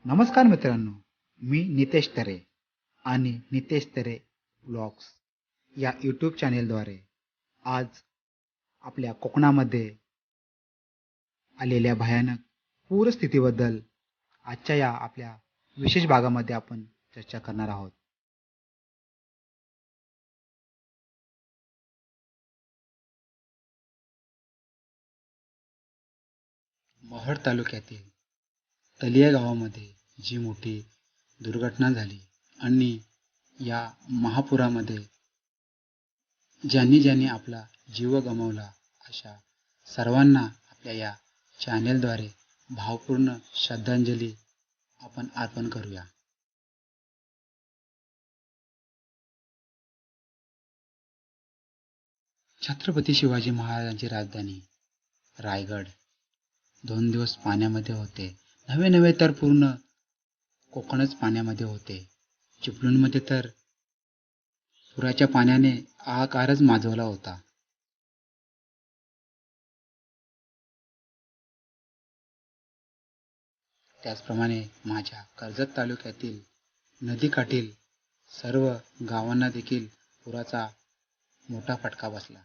नमस्कार मित्रांनो, मी नितेश तरे आणि नितेश तरे ब्लॉग्स या यूट्यूब चॅनेलद्वारे आज आपल्या कोकणामध्ये आलेल्या भयानक पूरस्थितीबद्दल आजच्या या आपल्या विशेष भागामध्ये आपण चर्चा करणार आहोत. महड तालुक्यातील तलिया गावामध्ये जी मोठी दुर्घटना झाली आणि या महापुरामध्ये ज्यांनी आपला जीव गमावला अशा सर्वांना आपल्या या चॅनेलद्वारे भावपूर्ण श्रद्धांजली आपण अर्पण करूया. छत्रपती शिवाजी महाराजांची राजधानी रायगड 2 दिवस पाण्यामध्ये होते. नवे तर पूर्ण कोकणच पाण्यामध्ये होते. चिपळूणमध्ये तर पुराच्या पाण्याने हाहाकारच माजवला होता. त्याचप्रमाणे माझ्या कर्जत तालुक्यातील नदीकाठील सर्व गावांना देखील पुराचा मोठा फटका बसला.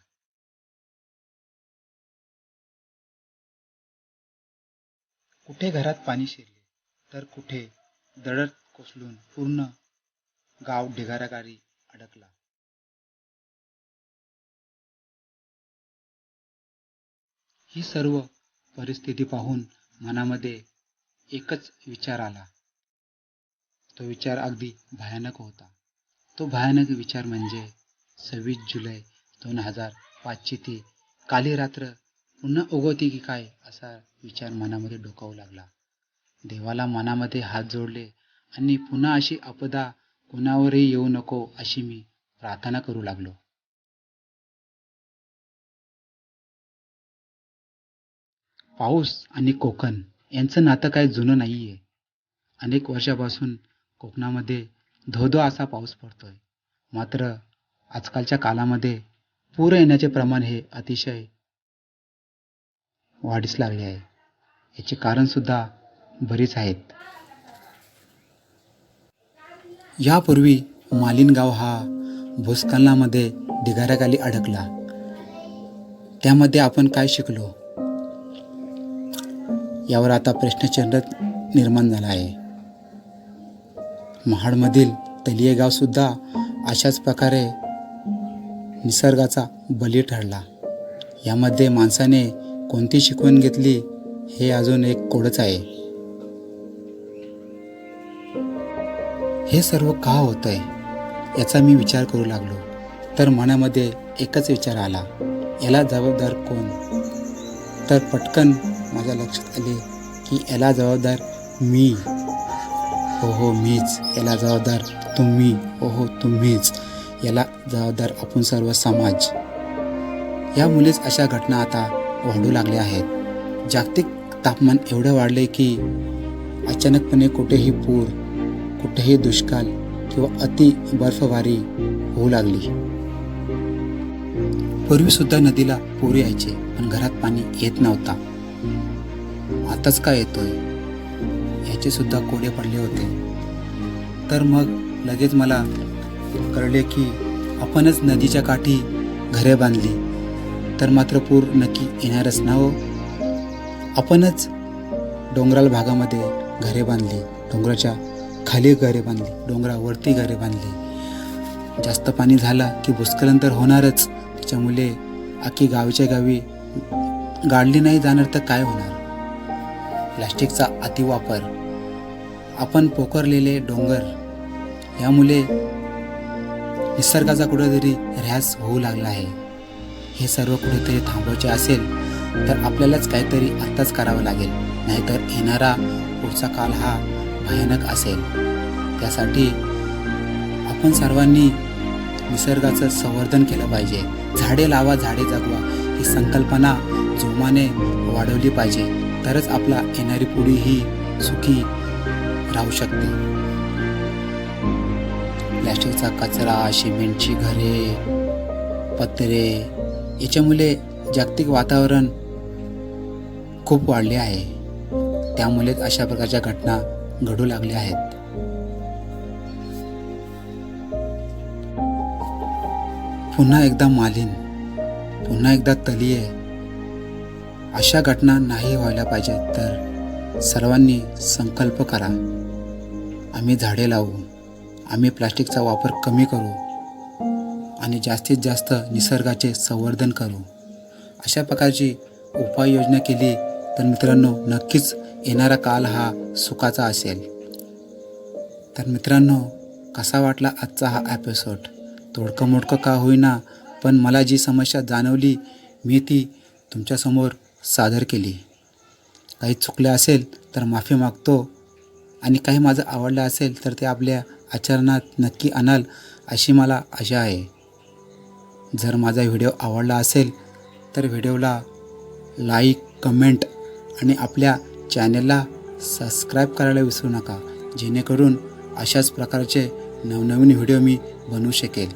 कुठे घरात पाणी शिरले तर कुठे दडत कोसळून पूर्ण गाव ढिगाऱ्याखाली अडकला. ही सर्व परिस्थिती पाहून मनामध्ये एकच विचार आला. तो विचार अगदी भयानक होता. तो भयानक विचार म्हणजे 26 जुलै 2005ची ती काली रात्र पुन्हा उगवते की काय असा विचार मनामध्ये डोकावू लागला. देवाला मनामध्ये हात जोडले आणि पुन्हा अशी आपदा कुणावरही येऊ नको अशी मी प्रार्थना करू लागलो. पाऊस आणि कोकण यांचं नातं काय जुनं नाहीये. अनेक वर्षापासून कोकणामध्ये धो असा पाऊस पडतोय. मात्र आजकालच्या काळामध्ये पूर येण्याचे प्रमाण हे अतिशय वाढीस लागले आहे. याची कारण सुद्धा बरीच आहेत. यापूर्वी मालीनगाव हा भूस्खलनामध्ये ढिगाऱ्याखाली अडकला. त्यामध्ये आपण काय शिकलो यावर आता प्रश्नचिन्ह निर्माण झाला आहे. महाडमधील तलिये गाव सुद्धा अशाच प्रकारे निसर्गाचा बळी ठरला. यामध्ये माणसाने कोणती शिकवण घेतली हे अजून एक कोडच आहे. हे सर्व का होतंय याचा मी विचार करू लागलो तर मनामध्ये एकच विचार आला, याला जबाबदार कोण? तर पटकन माझ्या लक्षात आले की याला जबाबदार मी. हो मीच. याला जबाबदार तुम्ही. हो तुम्हीच. याला जबाबदार आपण सर्व समाज. यामुळेच अशा घटना आता वाढू लागल्या आहेत. जागतिक तापमान एवढे वाढले की अचानकपणे कुठेही पूर, कुठेही दुष्काळ किंवा अति बर्फबारी होऊ लागली. पूर्वी सुद्धा नदीला पूर यायचे पण घरात पाणी येत नव्हता. आताच काय येतोय याचे सुद्धा कोडे पडले होते. तर मग लगेच मला कळले की आपणच नदीच्या काठी घरे बांधली तर मात्र पूर नक्की येणारच ना हो. आपणच डोंगराळ भागामध्ये घरे बांधली, डोंगराच्या खाली घरे बांधली, डोंगरावरती घरे बांधली. जास्त पाणी झालं की भूस्खलन तर होणारच. त्याच्यामुळे अख्खी गावीच्या गावी गाडली नाही जाणार तर काय होणार. प्लास्टिकचा अतिवापर, आपण पोखरलेले डोंगर यामुळे निसर्गाचा कुठेतरी ऱ्हास होऊ लागला आहे. हे सर्व कुठेतरी थांबवायचे असेल तर आपल्यालाच काहीतरी आत्ताच करावं लागेल, नाहीतर येणारा पुढचा काळ हा भयानक असेल. त्यासाठी आपण सर्वांनी निसर्गाचं संवर्धन केलं पाहिजे. झाडे लावा, झाडे जगवा ही संकल्पना जोमाने वाढवली पाहिजे. तरच आपला येणारी पिढी ही सुखी राहू शकते. प्लॅस्टिकचा कचरा, सिमेंटची घरे, पत्रे याच्यामुळे जागतिक वातावरण खूप वाढले आहे. त्यामुळेच अशा प्रकारच्या घटना घडू लागले आहेत. पुन्हा एकदा मालीन, पुन्हा एकदा तलीये अशा घटना नाही व्हायला पाहिजे. तर सर्वांनी संकल्प करा, आम्ही झाडे लावू, आम्ही प्लास्टिकचा वापर कमी करू आणि जास्तीत जास्त निसर्गाचे संवर्धन करू. अशा प्रकारची उपाययोजना केली तर मित्रांनो नक्कीच येणारा काल हा सुखाचा असेल. तर मित्रांनो, कसा वाटला आजचा हा एपिसोड? तोडकं मोडकं का होईना, पण मला जी समस्या जाणवली मी ती तुमच्यासमोर सादर केली. काही चुकले असेल तर माफी मागतो आणि काही माझं आवडलं असेल तर ते आपल्या आचरणात नक्की आणाल अशी मला आशा आहे. जर माझा व्हिडिओ आवडला असेल तर व्हिडिओला लाईक, कमेंट आणि आपल्या चॅनलला सबस्क्राईब करायला विसरू नका, जेणेकरून अशाच प्रकारचे नवनवीन व्हिडिओ मी बनवू शकेल.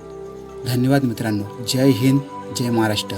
धन्यवाद मित्रांनो. जय हिंद, जय महाराष्ट्र.